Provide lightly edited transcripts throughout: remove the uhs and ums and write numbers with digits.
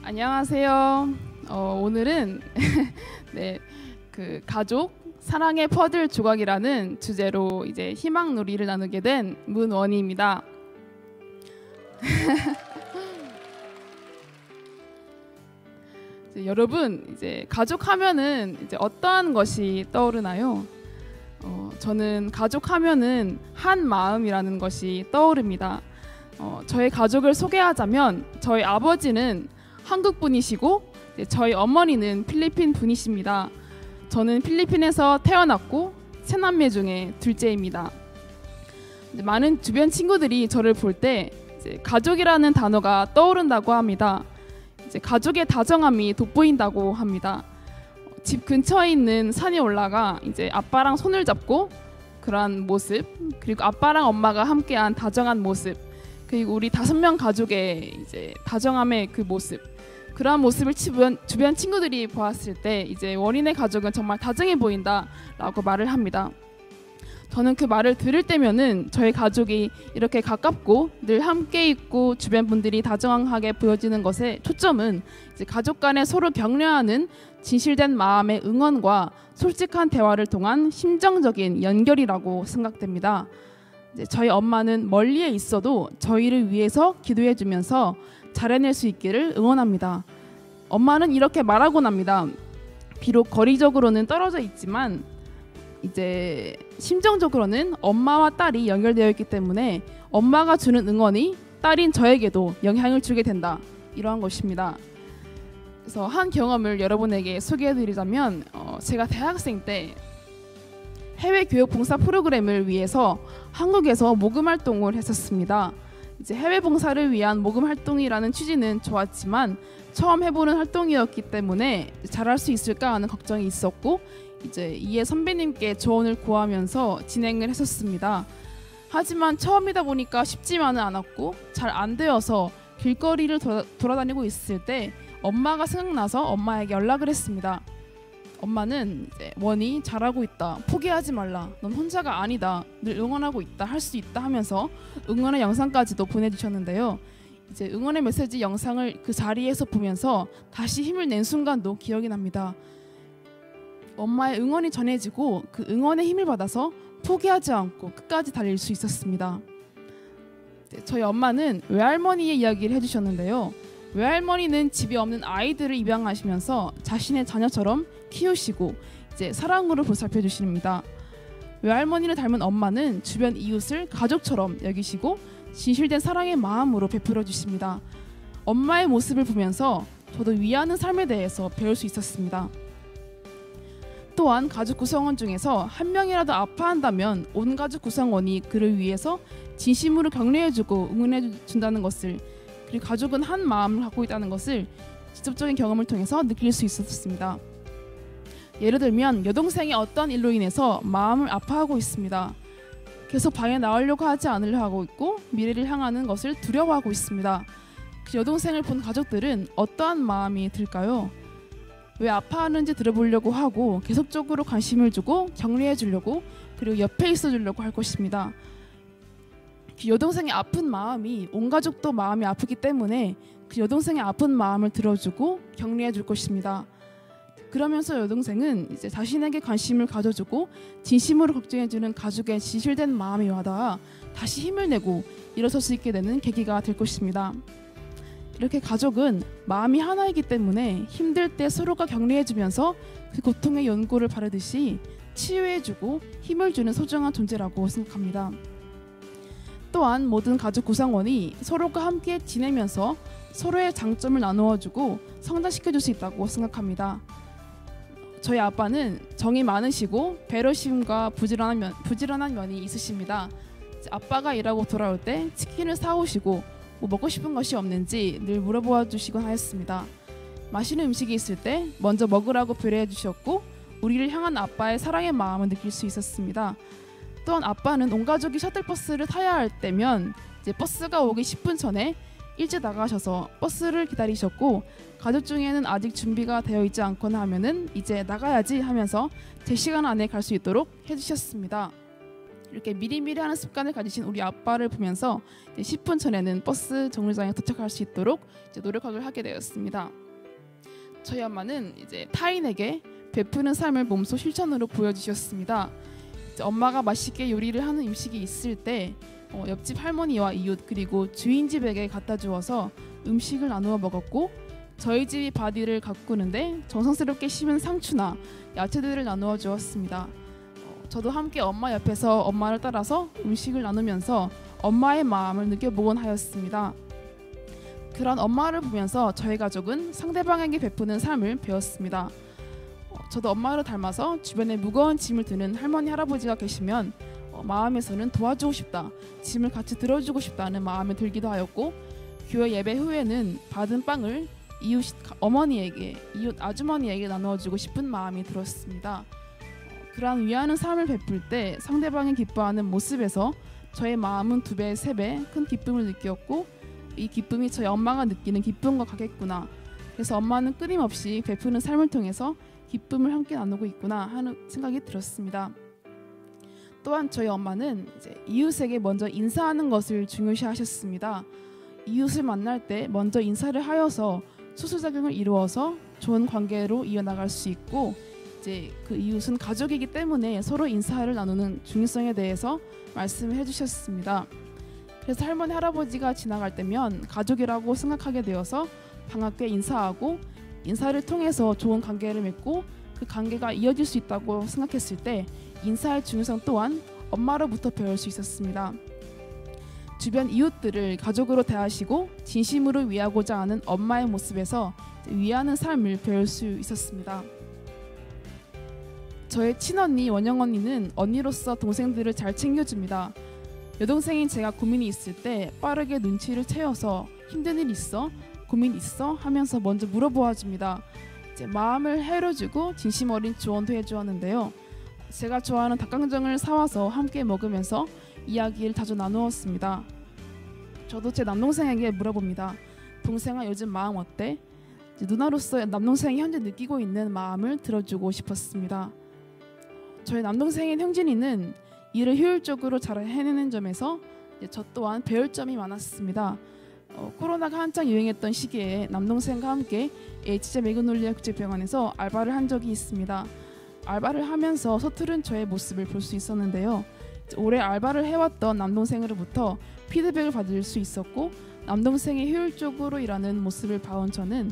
안녕하세요. 오늘은 그 가족 사랑의 퍼즐 조각이라는 주제로 이제 희망 놀이를 나누게 된 문원희입니다. 여러분, 이제 가족하면은 이제 어떠한 것이 떠오르나요? 저는 가족하면은 한 마음이라는 것이 떠오릅니다. 저희 가족을 소개하자면 저희 아버지는 한국 분이시고 저희 어머니는 필리핀 분이십니다. 저는 필리핀에서 태어났고 세 남매 중에 둘째입니다. 많은 주변 친구들이 저를 볼 때 가족이라는 단어가 떠오른다고 합니다. 가족의 다정함이 돋보인다고 합니다. 집 근처에 있는 산에 올라가 이제 아빠랑 손을 잡고 그러한 모습, 그리고 아빠랑 엄마가 함께한 다정한 모습, 그리고 우리 5명 가족의 이제 다정함의 그 모습, 그러한 모습을 주변 친구들이 보았을 때 이제 원인의 가족은 정말 다정해 보인다라고 말을 합니다. 저는 그 말을 들을 때면은 저희 가족이 이렇게 가깝고 늘 함께 있고 주변 분들이 다정하게 보여지는 것에 초점은 이제 가족 간에 서로 격려하는 진실된 마음의 응원과 솔직한 대화를 통한 심정적인 연결이라고 생각됩니다. 이제 저희 엄마는 멀리에 있어도 저희를 위해서 기도해 주면서 잘해낼 수 있기를 응원합니다. 엄마는 이렇게 말하곤 합니다. 비록 거리적으로는 떨어져 있지만 이제 심정적으로는 엄마와 딸이 연결되어 있기 때문에 엄마가 주는 응원이 딸인 저에게도 영향을 주게 된다, 이러한 것입니다. 그래서 한 경험을 여러분에게 소개해드리자면 제가 대학생 때 해외 교육 봉사 프로그램을 위해서 한국에서 모금 활동을 했었습니다. 이제 해외 봉사를 위한 모금 활동이라는 취지는 좋았지만 처음 해보는 활동이었기 때문에 잘할 수 있을까 하는 걱정이 있었고 이제 이에 선배님께 조언을 구하면서 진행을 했었습니다. 하지만 처음이다 보니까 쉽지만은 않았고 잘 안 되어서 길거리를 돌아다니고 있을 때 엄마가 생각나서 엄마에게 연락을 했습니다. 엄마는 이제 원희 잘하고 있다, 포기하지 말라, 넌 혼자가 아니다, 늘 응원하고 있다, 할 수 있다 하면서 응원의 영상까지도 보내주셨는데요. 이제 응원의 메시지 영상을 그 자리에서 보면서 다시 힘을 낸 순간도 기억이 납니다. 엄마의 응원이 전해지고 그 응원의 힘을 받아서 포기하지 않고 끝까지 달릴 수 있었습니다. 저희 엄마는 외할머니의 이야기를 해주셨는데요. 외할머니는 집에 없는 아이들을 입양하시면서 자신의 자녀처럼 키우시고 이제 사랑으로 보살펴 주십니다. 외할머니를 닮은 엄마는 주변 이웃을 가족처럼 여기시고 진실된 사랑의 마음으로 베풀어 주십니다. 엄마의 모습을 보면서 저도 위하는 삶에 대해서 배울 수 있었습니다. 또한 가족 구성원 중에서 한 명이라도 아파한다면 온 가족 구성원이 그를 위해서 진심으로 격려해주고 응원해준다는 것을, 그리고 가족은 한 마음을 갖고 있다는 것을 직접적인 경험을 통해서 느낄 수 있었습니다. 예를 들면 여동생이 어떤 일로 인해서 마음을 아파하고 있습니다. 계속 방에 나오려고 하지 않으려 하고 있고 미래를 향하는 것을 두려워하고 있습니다. 그 여동생을 본 가족들은 어떠한 마음이 들까요? 왜 아파하는지 들어보려고 하고 계속적으로 관심을 주고 격려해 주려고, 그리고 옆에 있어 주려고 할 것입니다. 그 여동생의 아픈 마음이 온 가족도 마음이 아프기 때문에 그 여동생의 아픈 마음을 들어주고 격려해 줄 것입니다. 그러면서 여동생은 이제 자신에게 관심을 가져주고 진심으로 걱정해주는 가족의 진실된 마음이 와닿아 다시 힘을 내고 일어설 수 있게 되는 계기가 될 것입니다. 이렇게 가족은 마음이 하나이기 때문에 힘들 때 서로가 격려해주면서 그 고통의 연고를 바르듯이 치유해주고 힘을 주는 소중한 존재라고 생각합니다. 또한 모든 가족 구성원이 서로가 함께 지내면서 서로의 장점을 나누어주고 성장시켜줄 수 있다고 생각합니다. 저희 아빠는 정이 많으시고 배려심과 부지런한 면이 있으십니다. 아빠가 일하고 돌아올 때 치킨을 사오시고 뭐 먹고 싶은 것이 없는지 늘 물어보아 주시곤 하였습니다. 맛있는 음식이 있을 때 먼저 먹으라고 배려해 주셨고 우리를 향한 아빠의 사랑의 마음을 느낄 수 있었습니다. 또한 아빠는 온 가족이 셔틀버스를 타야 할 때면 이제 버스가 오기 10분 전에 일찍 나가셔서 버스를 기다리셨고 가족 중에는 아직 준비가 되어 있지 않거나 하면은 이제 나가야지 하면서 제 시간 안에 갈 수 있도록 해주셨습니다. 이렇게 미리미리 하는 습관을 가지신 우리 아빠를 보면서 10분 전에는 버스 정류장에 도착할 수 있도록 노력을 하게 되었습니다. 저희 엄마는 이제 타인에게 베푸는 삶을 몸소 실천으로 보여주셨습니다. 엄마가 맛있게 요리를 하는 음식이 있을 때 옆집 할머니와 이웃 그리고 주인 집에게 갖다 주어서 음식을 나누어 먹었고, 저희 집이 바디를 가꾸는데 정성스럽게 심은 상추나 야채들을 나누어 주었습니다. 저도 함께 엄마 옆에서 엄마를 따라서 음식을 나누면서 엄마의 마음을 느껴보곤 하였습니다. 그런 엄마를 보면서 저희 가족은 상대방에게 베푸는 삶을 배웠습니다. 저도 엄마를 닮아서 주변에 무거운 짐을 드는 할머니 할아버지가 계시면 마음에서는 도와주고 싶다, 짐을 같이 들어주고 싶다는 마음이 들기도 하였고, 교회 예배 후에는 받은 빵을 이웃 어머니에게, 이웃 아주머니에게 나누어주고 싶은 마음이 들었습니다. 그러한 위하는 삶을 베풀 때 상대방이 기뻐하는 모습에서 저의 마음은 2배, 3배 큰 기쁨을 느꼈고, 이 기쁨이 저희 엄마가 느끼는 기쁨과 같겠구나. 그래서 엄마는 끊임없이 베푸는 삶을 통해서 기쁨을 함께 나누고 있구나 하는 생각이 들었습니다. 또한 저희 엄마는 이웃에게 먼저 인사하는 것을 중요시하셨습니다. 이웃을 만날 때 먼저 인사를 하여서 수소작용을 이루어서 좋은 관계로 이어나갈 수 있고, 그 이웃은 가족이기 때문에 서로 인사를 나누는 중요성에 대해서 말씀을 해주셨습니다. 그래서 할머니 할아버지가 지나갈 때면 가족이라고 생각하게 되어서 반갑게 인사하고, 인사를 통해서 좋은 관계를 맺고 그 관계가 이어질 수 있다고 생각했을 때 인사의 중요성 또한 엄마로부터 배울 수 있었습니다. 주변 이웃들을 가족으로 대하시고 진심으로 위하고자 하는 엄마의 모습에서 위하는 삶을 배울 수 있었습니다. 저의 친언니 원영 언니는 언니로서 동생들을 잘 챙겨줍니다. 여동생인 제가 고민이 있을 때 빠르게 눈치를 채워서 힘든 일 있어? 고민 있어? 하면서 먼저 물어보아 줍니다. 마음을 헤아려주고 진심 어린 조언도 해주었는데요. 제가 좋아하는 닭강정을 사와서 함께 먹으면서 이야기를 자주 나누었습니다. 저도 제 남동생에게 물어봅니다. 동생아, 요즘 마음 어때? 누나로서 남동생이 현재 느끼고 있는 마음을 들어주고 싶었습니다. 저희 남동생인 형진이는 일을 효율적으로 잘 해내는 점에서 저 또한 배울 점이 많았습니다. 코로나가 한창 유행했던 시기에 남동생과 함께 H제 매그놀리아 국제병원에서 알바를 한 적이 있습니다. 알바를 하면서 서투른 저의 모습을 볼 수 있었는데요. 오래 알바를 해왔던 남동생으로부터 피드백을 받을 수 있었고, 남동생이 효율적으로 일하는 모습을 봐온 저는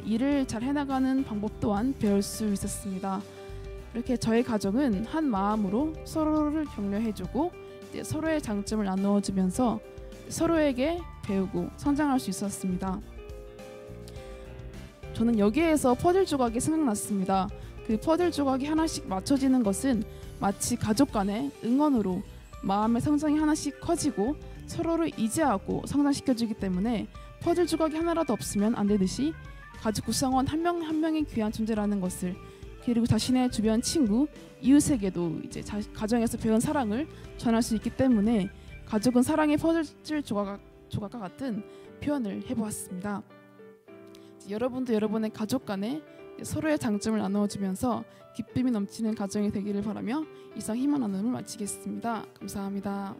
일을 잘 해나가는 방법 또한 배울 수 있었습니다. 이렇게 저희 가족은 한 마음으로 서로를 격려해주고 서로의 장점을 나누어주면서 서로에게 배우고 성장할 수 있었습니다. 저는 여기에서 퍼즐 조각이 생각났습니다. 그 퍼즐 조각이 하나씩 맞춰지는 것은 마치 가족 간의 응원으로 마음의 성장이 하나씩 커지고 서로를 이해하고 성장시켜주기 때문에 퍼즐 조각이 하나라도 없으면 안 되듯이 가족 구성원 한 명 한 명이 귀한 존재라는 것을, 그리고 자신의 주변 친구, 이웃에게도 가정에서 배운 사랑을 전할 수 있기 때문에 가족은 사랑의 퍼즐 조각과 같은 표현을 해보았습니다. 여러분도 여러분의 가족 간에 서로의 장점을 나누어주면서 기쁨이 넘치는 가정이 되기를 바라며 이상 희망 나눔을 마치겠습니다. 감사합니다.